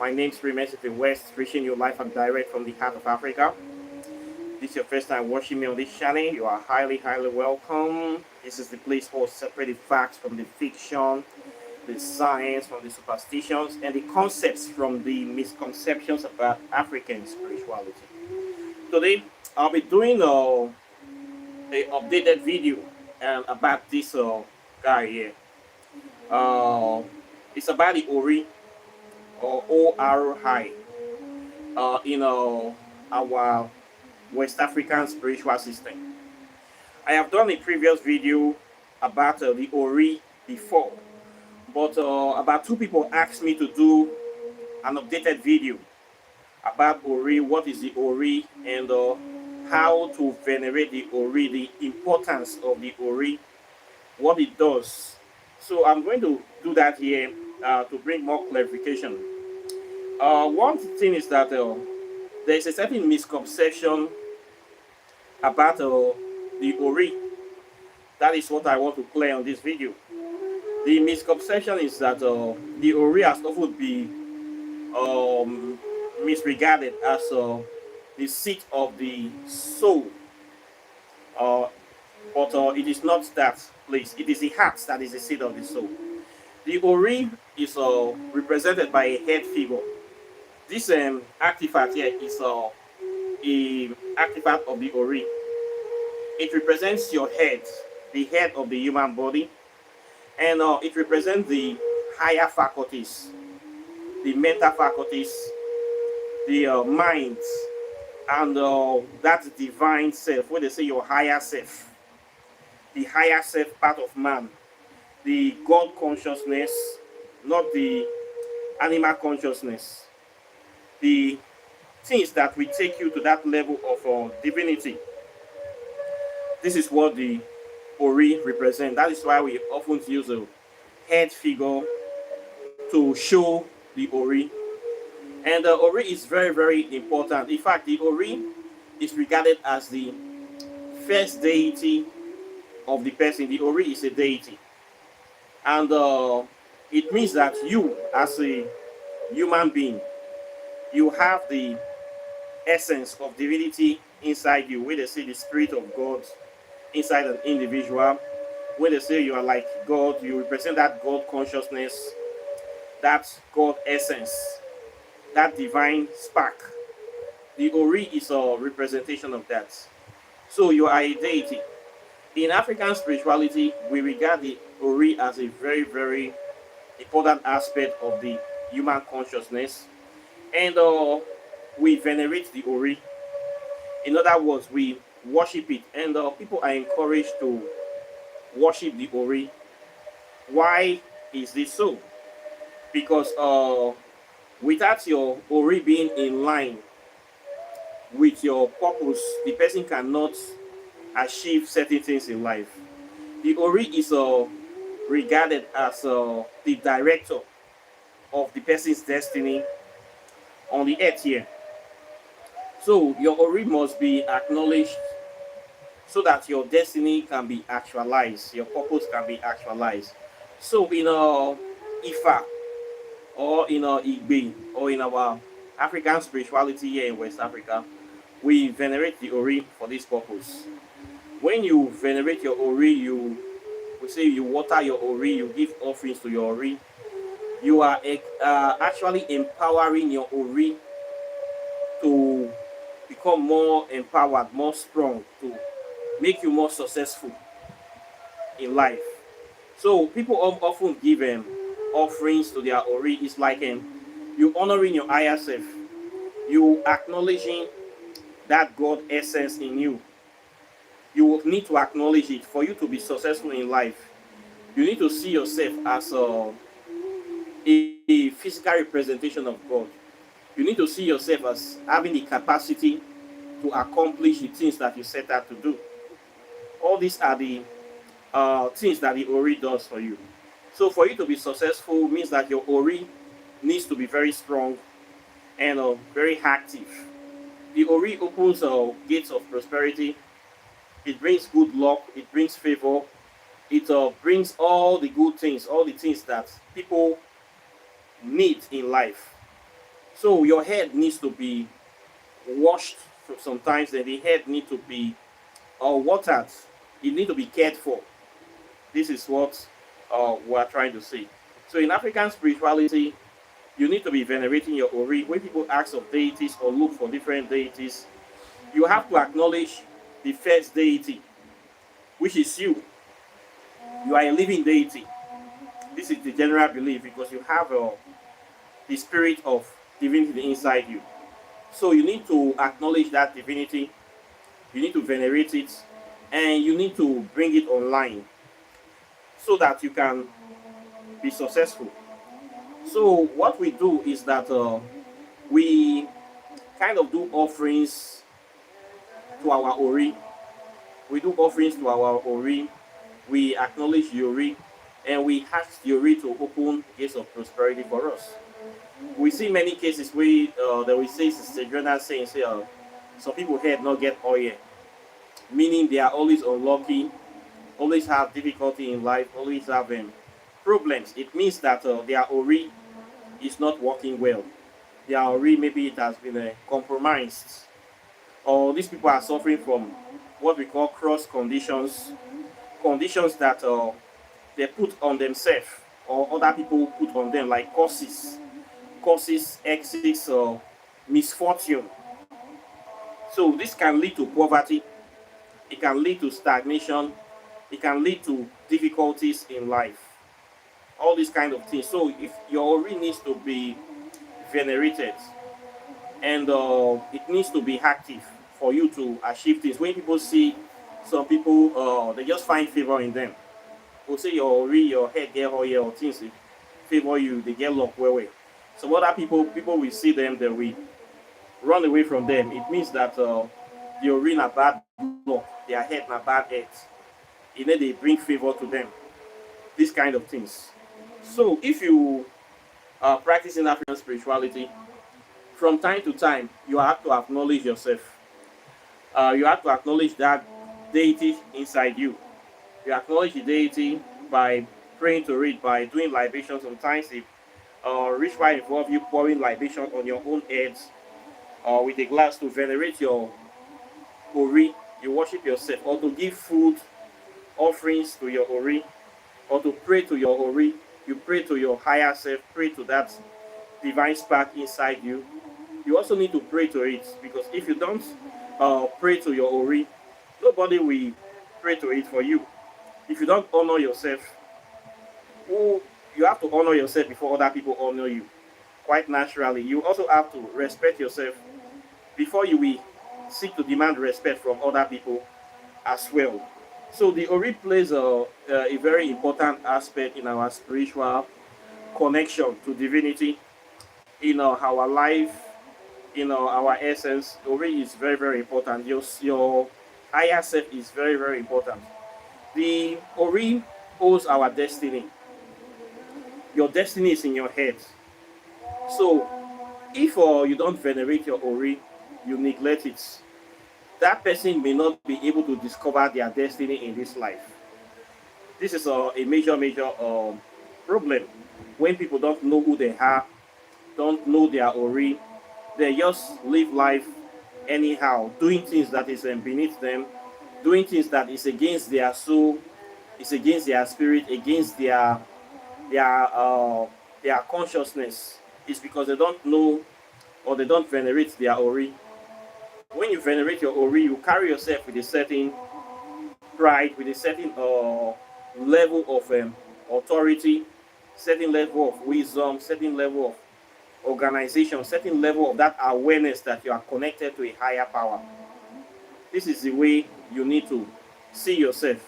My name is Remains West, reaching you live and direct from the heart of Africa. This is your first time watching me on this channel. You are highly welcome. This is the place for separating facts from the fiction, the science from the superstitions, and the concepts from the misconceptions about African spirituality. Today, I'll be doing a updated video about this guy here. Uh, it's about the Ori or ORI. Our West African spiritual system. I have done a previous video about the Ori before, but about two people asked me to do an updated video about Ori, what is the Ori, and how to venerate the Ori, the importance of the Ori, what it does. So I'm going to do that here to bring more clarification. One thing is that there is a certain misconception about the Ori. That is what I want to clear on this video. The misconception is that the Ori has often been misregarded as the seat of the soul, uh, but it is not that place. It is the heart that is the seat of the soul. The Ori is represented by a head figure. This artifact here is a artifact of the Ori. It represents your head, the head of the human body, and it represents the higher faculties, the mental faculties, the mind, and that divine self, where they say your higher self, the higher self part of man, the God consciousness, not the animal consciousness, the things that will take you to that level of divinity. This is what the Ori represent. That is why we often use a head figure to show the Ori. And the Ori is very important. In fact, the Ori is regarded as the first deity of the person. The Ori is a deity. And it means that you, as a human being, you have the essence of divinity inside you, where they say the spirit of God inside an individual. When they say you are like God, you represent that God consciousness, that God essence, that divine spark. The Ori is a representation of that. So you are a deity. In African spirituality, we regard the Ori as a very important aspect of the human consciousness, and we venerate the Ori. In other words, we worship it, and people are encouraged to worship the Ori. Why is this so? Because without your Ori being in line with your purpose, the person cannot achieve certain things in life. The Ori is regarded as the director of the person's destiny on the earth here. So your Ori must be acknowledged so that your destiny can be actualized, your purpose can be actualized. So in Ifa, or in Igbe, or in our African spirituality here in West Africa, we venerate the Ori for this purpose. When you venerate your Ori, we say you water your Ori, you give offerings to your Ori. You are actually empowering your Ori to become more empowered, more strong, to make you more successful in life. So people often give offerings to their Ori. It's like you honoring your higher self, you acknowledging that God essence in you. You will need to acknowledge it for you to be successful in life. You need to see yourself as a physical representation of God. You need to see yourself as having the capacity to accomplish the things that you set out to do. All these are the things that the Ori does for you. So for you to be successful means that your Ori needs to be very strong and very active. The Ori opens gates of prosperity. It brings good luck. It brings favor. It brings all the good things, all the things that people need in life. So your head needs to be washed sometimes, and the head need to be watered. It need to be cared for. This is what we are trying to say. So in African spirituality, you need to be venerating your ori. When people ask of deities or look for different deities, you have to acknowledge the first deity, which is you. You are a living deity. This is the general belief because you have the spirit of divinity inside you. So you need to acknowledge that divinity, you need to venerate it, and you need to bring it online so that you can be successful. So what we do is that we kind of do offerings to our ori. We do offerings to our ori. We acknowledge the ori, and we ask the ori to open gates of prosperity for us. We see many cases where that we say Sister Jonah saying, say, some people here not get oil, meaning they are always unlucky, always have difficulty in life, always have problems. It means that their ori is not working well. Their ori, maybe it has been compromised, or these people are suffering from what we call cross conditions, conditions that they put on themselves or other people put on them, like causes, exits, or misfortune. So this can lead to poverty, it can lead to stagnation, it can lead to difficulties in life, all these kind of things. So if your ori needs to be venerated, and it needs to be active for you to achieve things. When people see some people, they just find favor in them. We'll say your ori, your head get oil or things they favor you, they get luck well. Some other people will see them, they will run away from them. It means that the ori na bad luck, their head na bad head. You know, they bring favor to them. These kind of things. So if you are practicing African spirituality, from time to time, you have to acknowledge yourself. You have to acknowledge that deity inside you. You acknowledge the deity by praying to it, by doing libation. Sometimes if ritual involve you pouring libation on your own head with a glass to venerate your ori, you worship yourself, or to give food offerings to your ori, or to pray to your ori, you pray to your higher self, pray to that divine spark inside you. You also need to pray to it, because if you don't pray to your ori, nobody will pray to it for you. If you don't honor yourself, you have to honor yourself before other people honor you. Quite naturally, you also have to respect yourself before you will seek to demand respect from other people as well. So the ori plays a very important aspect in our spiritual connection to divinity, in our life, in our essence. Ori is very, very important. Your higher self is very, very important. The ori holds our destiny. Your destiny is in your head. So if you don't venerate your ori, you neglect it, that person may not be able to discover their destiny in this life. This is a major, major problem. When people don't know who they are, don't know their ori, they just live life anyhow, doing things that is beneath them, doing things that is against their soul, is against their spirit, against their uh, their consciousness. It's because they don't know or they don't venerate their ori. When you venerate your ori, you carry yourself with a certain pride, with a certain level of authority, certain level of wisdom, certain level of organization, certain level of that awareness that you are connected to a higher power. This is the way you need to see yourself.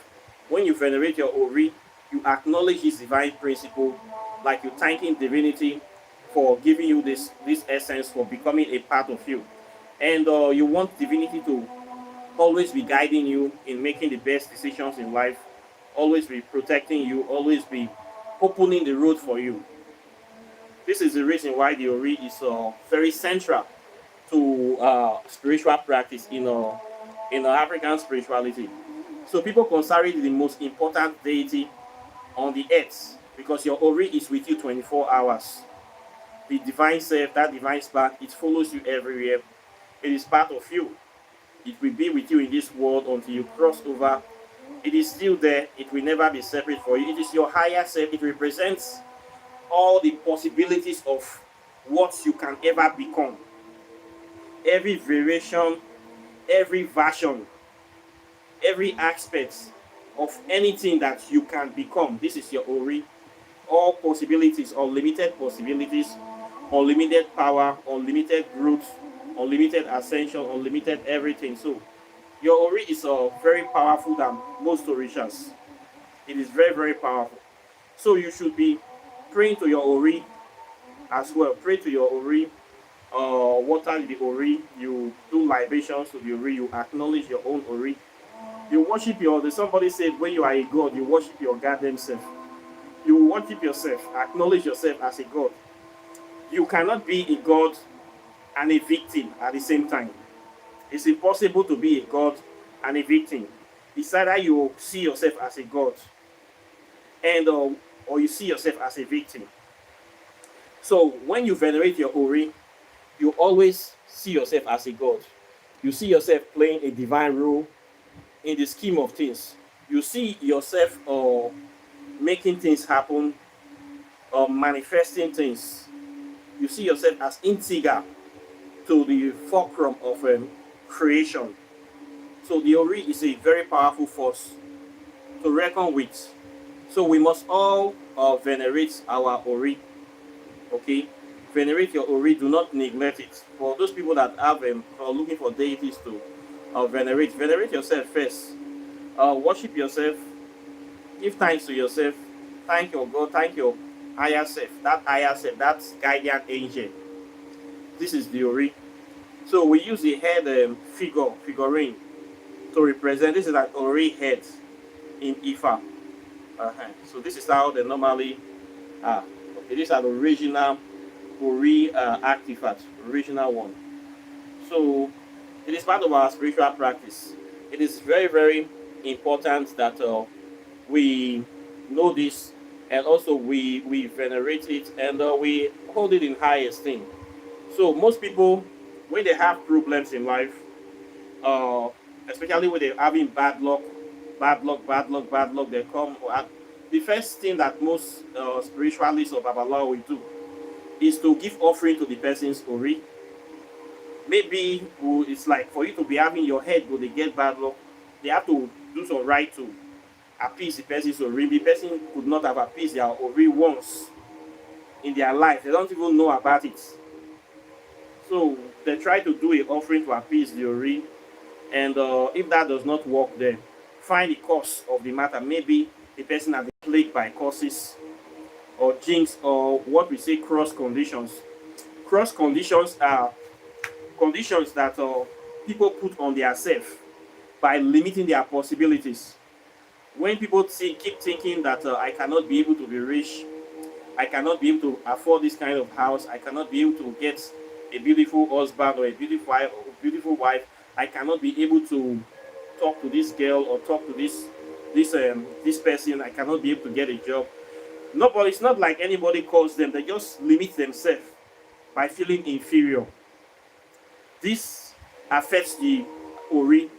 When you venerate your ori, you acknowledge his divine principle, like you thanking divinity for giving you this essence, for becoming a part of you. And you want divinity to always be guiding you in making the best decisions in life, always be protecting you, always be opening the road for you. This is the reason why the ori is very central to spiritual practice in African spirituality. So people consider it the most important deity on the earth because your ori is with you 24 hours. the divine self, that divine spark, it follows you everywhere. It is part of you. It will be with you in this world until you cross over. It is still there. It will never be separate for you. It is your higher self. It represents all the possibilities of what you can ever become. Every variation, every version, every aspect of anything that you can become. This is your Ori. All possibilities, unlimited possibilities, unlimited power, unlimited growth, unlimited ascension, unlimited everything. So your Ori is very powerful than most Orishas. It is very, very powerful. So you should be praying to your Ori as well. Pray to your Ori. Water the Ori. You do libations to the Ori. You acknowledge your own Ori. You worship your. Somebody said when you are a god, you worship your goddamn self. You worship yourself. Acknowledge yourself as a god. You cannot be a god and a victim at the same time. It's impossible to be a god and a victim. It's either you see yourself as a god and or you see yourself as a victim. So when you venerate your Ori, you always see yourself as a god. You see yourself playing a divine role in the scheme of things. You see yourself making things happen or manifesting things. You see yourself as integral to the fulcrum of creation. So the Ori is a very powerful force to reckon with. So we must all venerate our Ori. Okay, venerate your Ori. Do not neglect it. For those people that have are looking for deities to venerate yourself first. Worship yourself. Give thanks to yourself. Thank your God. Thank your higher self. That higher self. That guardian angel. This is the Ori. So we use the head figurine to represent. This is an Ori head in Ifa. So this is how they normally are. Okay, these are the original Ori artifacts, original one. So it is part of our spiritual practice. It is very, very important that we know this, and also we venerate it, and we hold it in high esteem. So most people, when they have problems in life, uh, especially when they're having bad luck, they come. The first thing that most spiritualists of Babalawo will do is to give offering to the person's Ori. Maybe it's like for you to be having your head go, they get bad luck, they have to do some right to appease the person's Ori. The person could not have appeased their Ori once in their life. They don't even know about it. So they try to do an offering to appease the Ori, and if that does not work, then find the cause of the matter. Maybe the person has been plagued by curses or jinx or what we say cross conditions. Cross conditions are conditions that people put on their self by limiting their possibilities. When people keep thinking that I cannot be able to be rich, I cannot be able to afford this kind of house, I cannot be able to get a beautiful husband or a beautiful wife, I cannot be able to talk to this girl or talk to this person, I cannot be able to get a job. Nobody, it's not like anybody calls them, they just limit themselves by feeling inferior. This affects the Ori.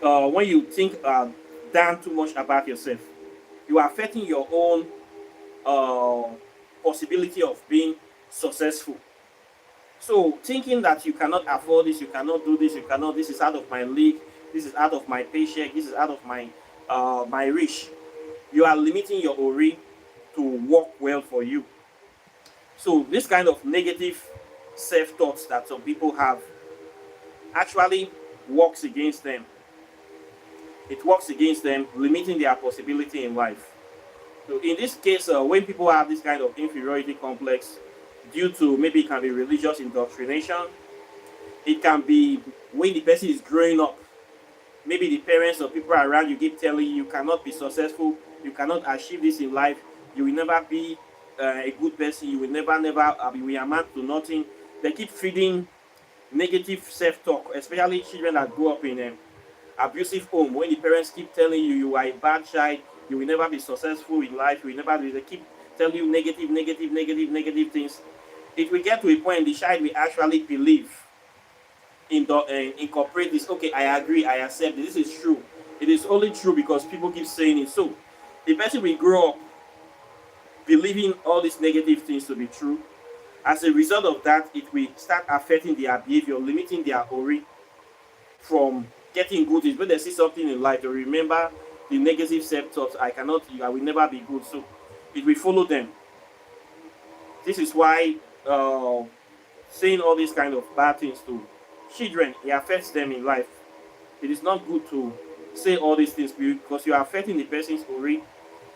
When you think down too much about yourself, you are affecting your own possibility of being successful. So thinking that you cannot afford this, you cannot do this, this is out of my league, this is out of my paycheck, this is out of my reach. You are limiting your Ori to work well for you. So this kind of negative self-thoughts that some people have actually works against them. It works against them, limiting their possibility in life. So in this case, when people have this kind of inferiority complex, due to maybe it can be religious indoctrination, it can be when the person is growing up, maybe the parents or people around you keep telling you cannot be successful, you cannot achieve this in life, you will never be a good person, you will never you will amount to nothing. They keep feeding negative self-talk, especially children that grow up in an abusive home. When the parents keep telling you you are a bad child, you will never be successful in life, you will never be, they keep tell you negative things. It will get to a point the child will actually believe in the incorporate this. Okay, I agree, I accept this is true. It is only true because people keep saying it. So the person will grow up believing all these negative things to be true. As a result of that, it will start affecting their behavior, limiting their ori from getting good things. When they see something in life, they remember the negative self-thoughts. I will never be good. So it will follow them. This is why saying all these kind of bad things to children, it affects them in life. It is not good to say all these things because you are affecting the person's ori.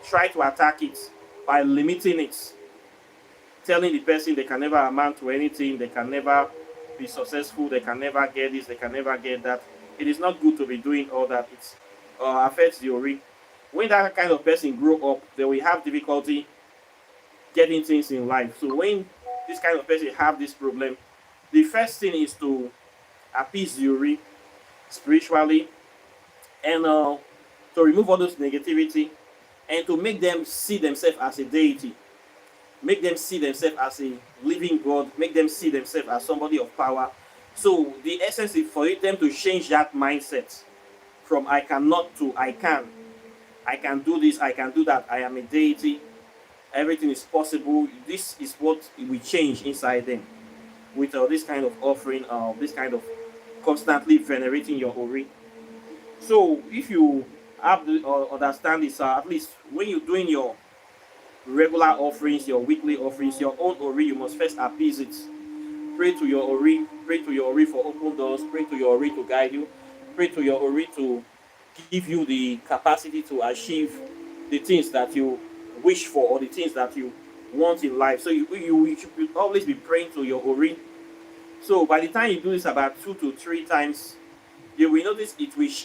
Try to attack it by limiting it, telling the person they can never amount to anything, they can never be successful, they can never get this, they can never get that. It is not good to be doing all that. It affects the ori. When that kind of person grow up, they will have difficulty getting things in life. So when this kind of person have this problem, the first thing is to appease the ori spiritually and to remove all those negativity and to make them see themselves as a deity, make them see themselves as a living God, make them see themselves as somebody of power. So the essence is for them to change that mindset from I cannot to I can. I can do this, I can do that, I am a deity, everything is possible. This is what we change inside them with this kind of offering, this kind of constantly venerating your ori. So if you have the understand this, at least when you're doing your regular offerings, your weekly offerings, your own ori, you must first appease it. Pray to your ori, pray to your ori for open doors, pray to your ori to guide you, pray to your ori to give you the capacity to achieve the things that you wish for or the things that you want in life. So you should always be praying to your ori. So by the time you do this about 2 to 3 times, you will notice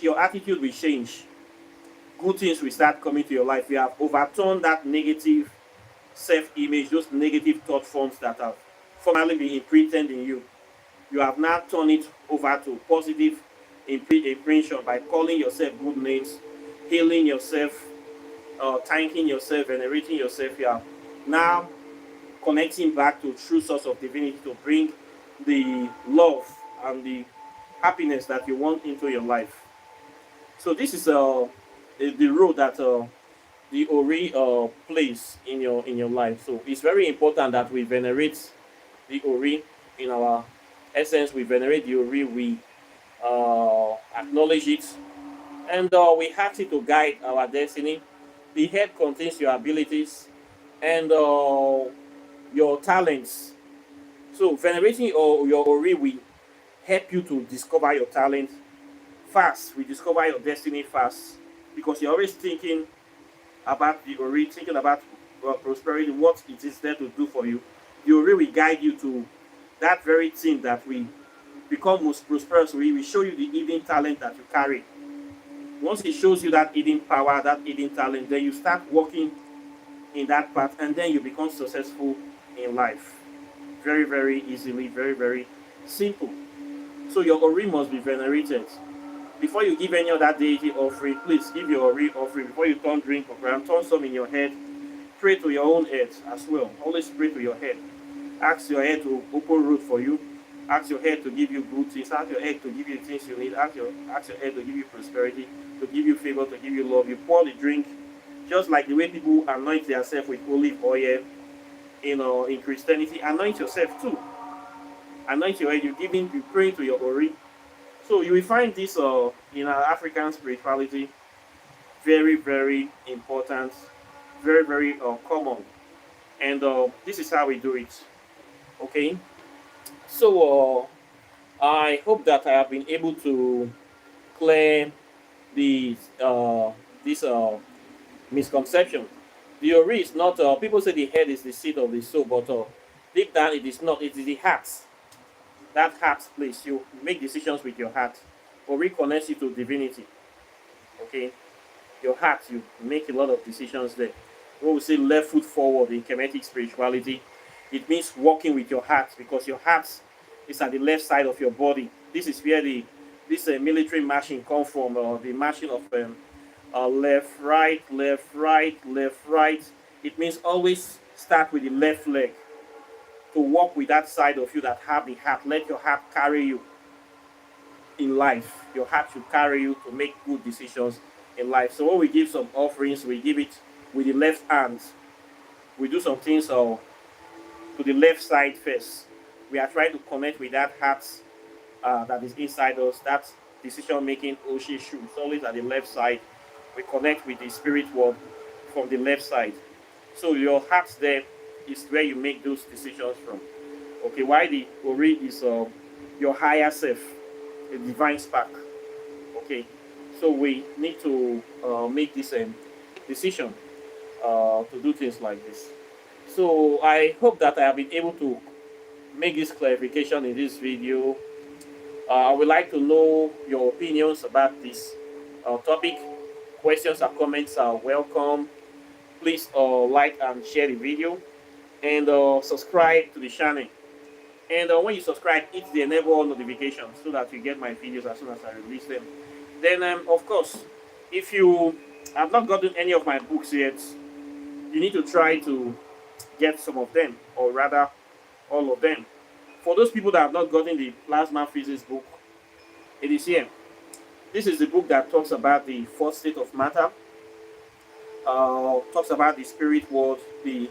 your attitude will change. Good things will start coming to your life. You have overturned that negative self-image, those negative thought forms that have formerly been imprinted in you. You have now turned it over to positive impression by calling yourself good names, healing yourself, thanking yourself, venerating yourself. You are now connecting back to true source of divinity to bring the love and the happiness that you want into your life. So this is the role that the ori plays in your life. So it's very important that we venerate the ori in our essence. We venerate the ori. We acknowledge it, and we ask it to guide our destiny. The head contains your abilities and your talents. So venerating your ori will help you to discover your talent fast. We discover your destiny fast because you're always thinking about the ori, thinking about prosperity, what it is there to do for you. The ori will guide you to that very thing that we become most prosperous. We will show you the hidden talent that you carry. Once it shows you that hidden power, that hidden talent, then you start working in that path and then you become successful in life. Very, very easily, very, very simple. So your ori must be venerated. Before you give any other deity offering, please give your ori offering. Before you turn drink or gram, turn some in your head. Pray to your own head as well. Always pray to your head. Ask your head to open road for you. Ask your head to give you good things. Ask your head to give you the things you need. Ask your head to give you prosperity, to give you favor, to give you love. You pour the drink, just like the way people anoint themselves with olive oil. In Christianity, anoint yourself too. Anoint your head. You praying to your ori. So you will find this in our African spirituality very, very important, very, very common, and this is how we do it. Okay, so I hope that I have been able to clear the this misconception. The ori is not. People say the head is the seat of the soul, but deep down it is not. It is the heart. That heart place. You make decisions with your heart, or reconnect you to divinity. Okay, your heart. You make a lot of decisions there. When we say left foot forward in Kemetic spirituality, it means walking with your heart because your heart is at the left side of your body. This is where this military marching come from, the marching of left, right, left, right, left, right. It means always start with the left leg to walk with that side of you that have the heart. Let your heart carry you in life. Your heart should carry you to make good decisions in life. So when we give some offerings, we give it with the left hand. We do some things to the left side first. We are trying to connect with that heart that is inside us. That decision making Oshi shoe. It's always at the left side. We connect with the spirit world from the left side. So your heart there is where you make those decisions from. Okay, why the Ori is your higher self, a divine spark. Okay, so we need to make this decision to do things like this. So I hope that I have been able to make this clarification in this video. I would like to know your opinions about this topic. Questions or comments are welcome. Please like and share the video, and subscribe to the channel. And when you subscribe, hit the enable all notifications so that you get my videos as soon as I release them. Then, of course, if you have not gotten any of my books yet, you need to try to get some of them, or rather, all of them. For those people that have not gotten the plasma physics book, it is here. This is the book that talks about the fourth state of matter, talks about the spirit world, the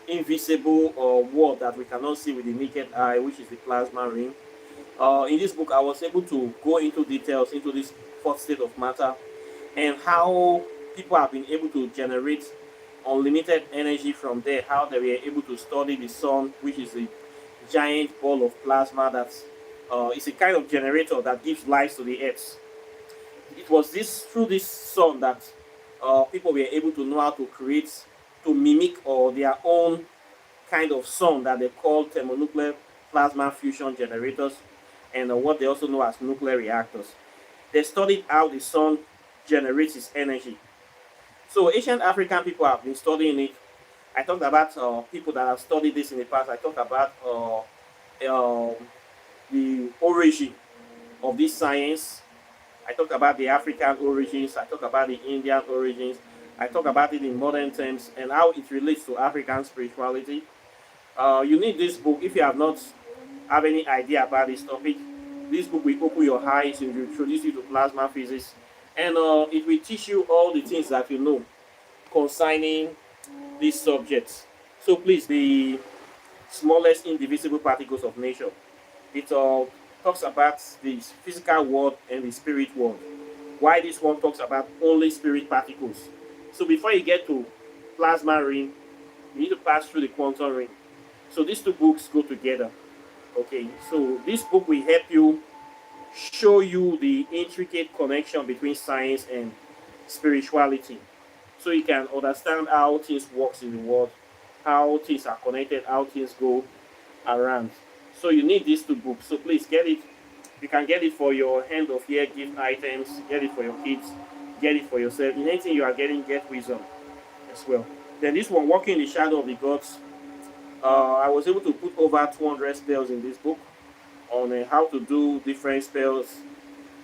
invisible world that we cannot see with the naked eye, which is the plasma ring. In this book, I was able to go into details into this fourth state of matter and how people have been able to generate unlimited energy from there, how they were able to study the sun, which is a giant ball of plasma that is a kind of generator that gives life to the earth. It was this through this sun that people were able to know how to create, to mimic or their own kind of sun that they call thermonuclear plasma fusion generators, and what they also know as nuclear reactors. They studied how the sun generates its energy. So ancient African people have been studying it. I talked about people that have studied this in the past. I talked about the origin of this science. I talked about the African origins. I talked about the Indian origins. I talk about it in modern terms and how it relates to African spirituality. You need this book if you have not have any idea about this topic. This book will open your eyes and introduce you to plasma physics, and it will teach you all the things that you know concerning these subjects. So please, the smallest indivisible particles of nature. It talks about the physical world and the spirit world. Why this one talks about only spirit particles. So before you get to plasma ring, you need to pass through the quantum ring. So these two books go together. Okay, so this book will help you show you the intricate connection between science and spirituality. So you can understand how things works in the world, how things are connected, how things go around. So you need these two books. So please get it. You can get it for your end of year gift items, get it for your kids, get it for yourself. In anything you are getting, get wisdom as well. Then this one, Walking in the Shadow of the Gods. I was able to put over 200 spells in this book on how to do different spells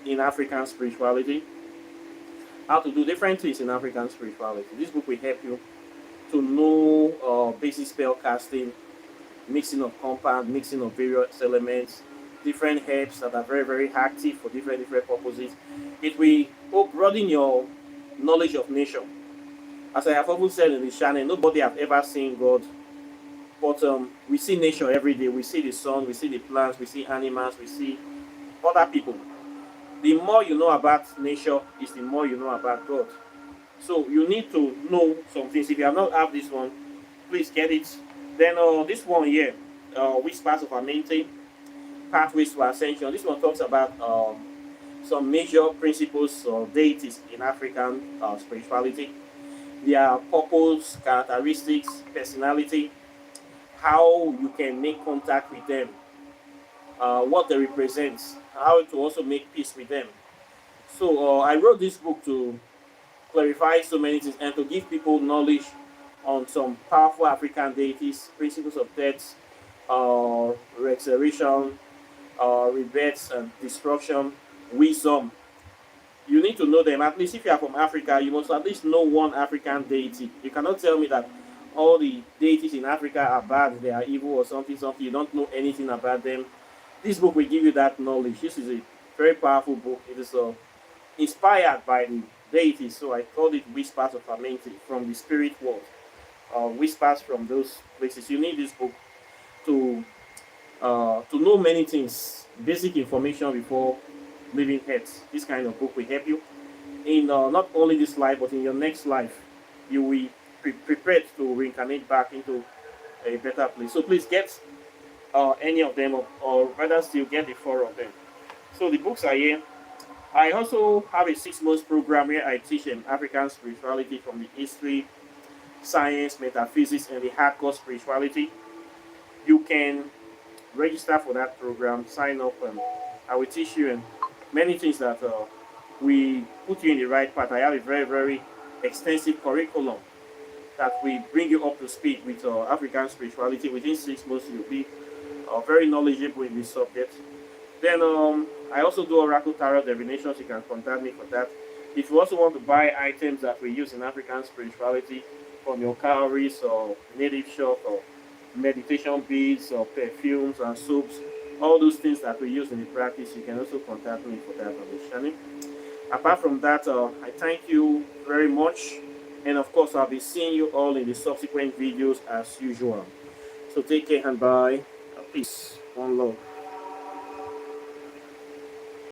in African spirituality, how to do different things in African spirituality. This book will help you to know basic spell casting, mixing of compound, mixing of various elements, different herbs that are very, very active for different purposes. It will broaden your knowledge of nature. As I have often said in this channel, nobody have ever seen God, but we see nature every day. We see the sun, we see the plants, we see animals, we see other people. The more you know about nature is the more you know about God. So you need to know some things. If you have not have this one, please get it. Then this one here, Whispers of Amente, Pathways to Ascension. This one talks about some major principles or deities in African spirituality. Their purpose, characteristics, personality, how you can make contact with them, what they represent, how to also make peace with them. So I wrote this book to clarify so many things and to give people knowledge on some powerful African deities, principles of death, resurrection, rebirth and destruction, wisdom. You need to know them. At least if you are from Africa, you must at least know one African deity. You cannot tell me that all the deities in Africa are bad, they are evil or something, something, you don't know anything about them. This book will give you that knowledge. This is a very powerful book. It is inspired by the deities, so I called it Whispers of Amenti from the spirit world. Whispers from those places. You need this book to know many things, basic information before leaving Earth. This kind of book will help you in not only this life but in your next life. You will be prepared to reincarnate back into a better place. So please get any of them, or rather still get the four of them. So the books are here. I also have a 6 months program where I teach African spirituality from the history, science, metaphysics, and the hardcore spirituality. You can register for that program, sign up, and I will teach you and many things that we put you in the right path. I have a very, very extensive curriculum that we bring you up to speed with African spirituality. Within 6 months, you'll be very knowledgeable in this subject. Then I also do oracle tarot divinations. You can contact me for that. If you also want to buy items that we use in African spirituality, from your cowries or native shop or meditation beads or perfumes and soaps, all those things that we use in the practice, you can also contact me for that on the channel. Apart from that, I thank you very much. And of course, I'll be seeing you all in the subsequent videos as usual. So take care and bye. Peace. One love.